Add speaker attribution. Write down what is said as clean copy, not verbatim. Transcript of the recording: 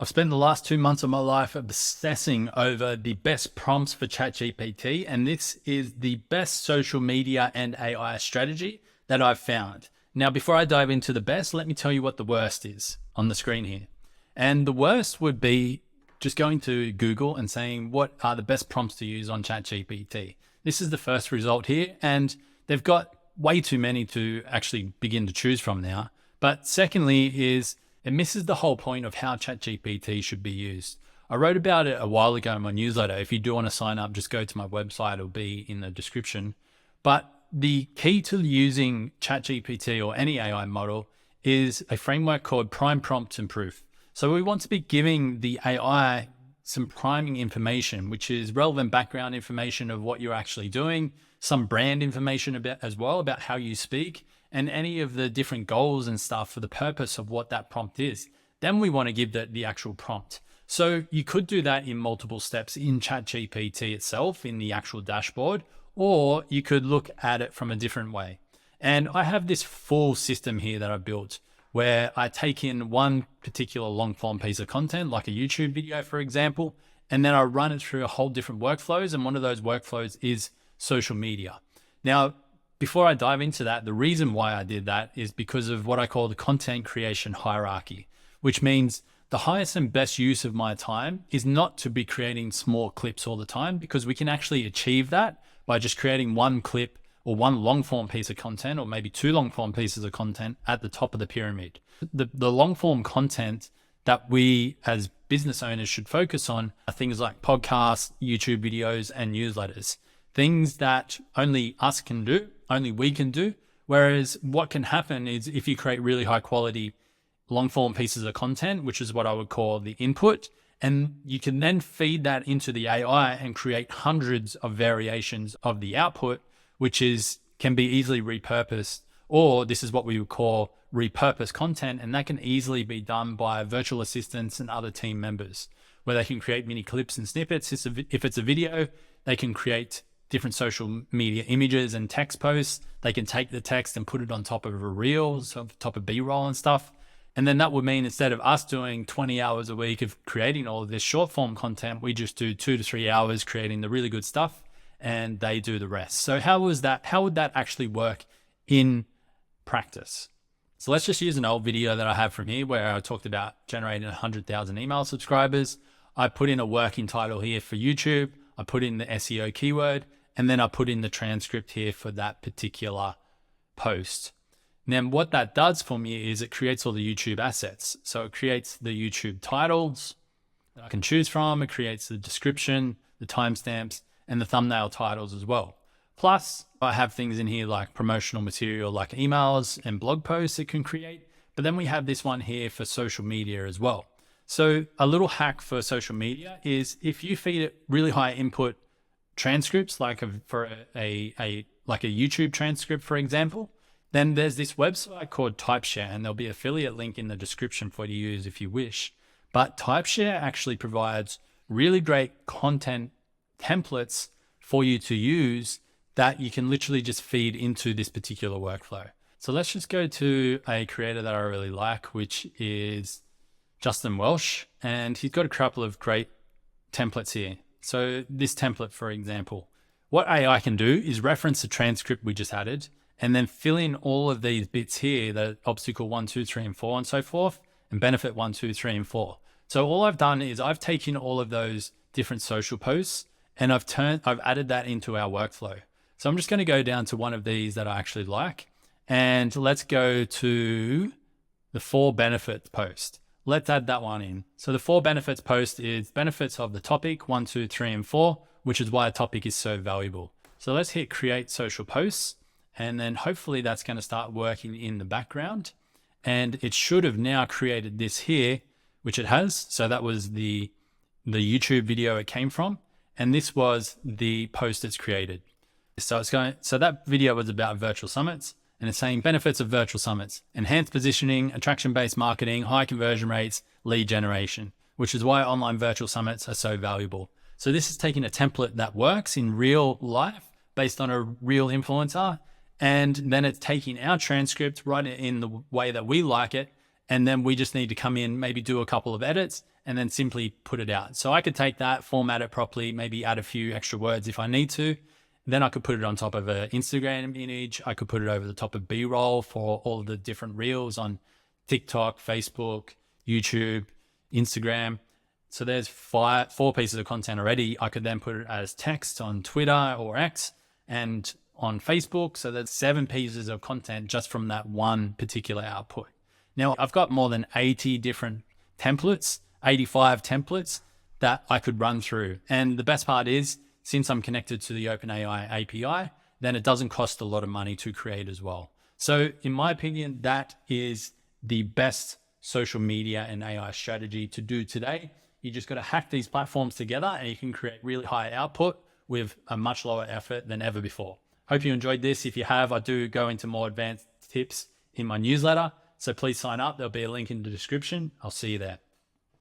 Speaker 1: I've spent the last 2 months of my life obsessing over the best prompts for ChatGPT, and this is the best social media and AI strategy that I've found. Now, before I dive into the best, let me tell you what the worst is on the screen here. And the worst would be just going to Google and saying, what are the best prompts to use on ChatGPT? This is the first result here, and they've got way too many to actually begin to choose from now. But secondly is, it misses the whole point of how ChatGPT should be used. I wrote about it a while ago in my newsletter. If you do want to sign up, just go to my website. It'll be in the description. But the key to using ChatGPT or any AI model is a framework called prime prompt and proof. So we want to be giving the AI some priming information, which is relevant background information of what you're actually doing, some brand information about as well about how you speak, and any of the different goals and stuff for the purpose of what that prompt is. Then we want to give the actual prompt. So you could do that in multiple steps in ChatGPT itself, in the actual dashboard, or you could look at it from a different way. And I have this full system here that I built where I take in one particular long form piece of content, like a YouTube video, for example, and then I run it through a whole different workflows. And one of those workflows is social media. Now, before I dive into that, the reason why I did that is because of what I call the content creation hierarchy, which means the highest and best use of my time is not to be creating small clips all the time, because we can actually achieve that by just creating one clip or one long form piece of content, or maybe two long form pieces of content at the top of the pyramid. The long form content that we as business owners should focus on are things like podcasts, YouTube videos, and newsletters. Things that only us can do, only we can do. Whereas what can happen is if you create really high quality long form pieces of content, which is what I would call the input, and you can then feed that into the AI and create hundreds of variations of the output, which can be easily repurposed, or this is what we would call repurposed content. And that can easily be done by virtual assistants and other team members, where they can create mini clips and snippets. If it's a video, they can create different social media images and text posts. They can take the text and put it on top of a reel, so on top of B-roll and stuff. And then that would mean instead of us doing 20 hours a week of creating all of this short form content, we just do 2 to 3 hours creating the really good stuff, and they do the rest. So how would that actually work in practice? So let's just use an old video that I have from here where I talked about generating 100,000 email subscribers. I put in a working title here for YouTube. I put in the SEO keyword, and then I put in the transcript here for that particular post. And then what that does for me is it creates all the YouTube assets. So it creates the YouTube titles that I can choose from. It creates the description, the timestamps, and the thumbnail titles as well. Plus, I have things in here like promotional material, like emails and blog posts it can create. But then we have this one here for social media as well. So a little hack for social media is if you feed it really high input transcripts, like for a YouTube transcript, for example, then there's this website called TypeShare, and there'll be an affiliate link in the description for you to use if you wish. But TypeShare actually provides really great content templates for you to use that you can literally just feed into this particular workflow. So let's just go to a creator that I really like, which is Justin Welsh, and he's got a couple of great templates here. So this template, for example, what AI can do is reference the transcript we just added and then fill in all of these bits here, the obstacle 1, 2, 3, and 4, and so forth, and benefit 1, 2, 3, and 4. So all I've done is I've taken all of those different social posts and I've added that into our workflow. So I'm just going to go down to one of these that I actually like, and let's go to the 4 benefits post. Let's add that one in. So the 4 benefits post is benefits of the topic 1, 2, 3, and 4, which is why a topic is so valuable. So let's hit create social posts, and then hopefully that's going to start working in the background. And it should have now created this here, which it has. So that was the YouTube video it came from, and this was the post it's created. So that video was about virtual summits, and it's saying benefits of virtual summits: enhanced positioning, attraction-based marketing, high conversion rates, lead generation, which is why online virtual summits are so valuable. So this is taking a template that works in real life based on a real influencer, and then it's taking our transcript, write it in the way that we like it, and then we just need to come in, maybe do a couple of edits, and then simply put it out. So I could take that, format it properly, maybe add a few extra words if I need to. Then I could put it on top of an Instagram image. I could put it over the top of B-roll for all of the different reels on TikTok, Facebook, YouTube, Instagram. So there's four pieces of content already. I could then put it as text on Twitter or X and on Facebook. So there's 7 pieces of content just from that one particular output. Now I've got more than 80 different templates, 85 templates that I could run through. And the best part is, since I'm connected to the OpenAI API, then it doesn't cost a lot of money to create as well. So in my opinion, that is the best social media and AI strategy to do today. You just got to hack these platforms together and you can create really high output with a much lower effort than ever before. Hope you enjoyed this. If you have, I do go into more advanced tips in my newsletter. So please sign up. There'll be a link in the description. I'll see you there.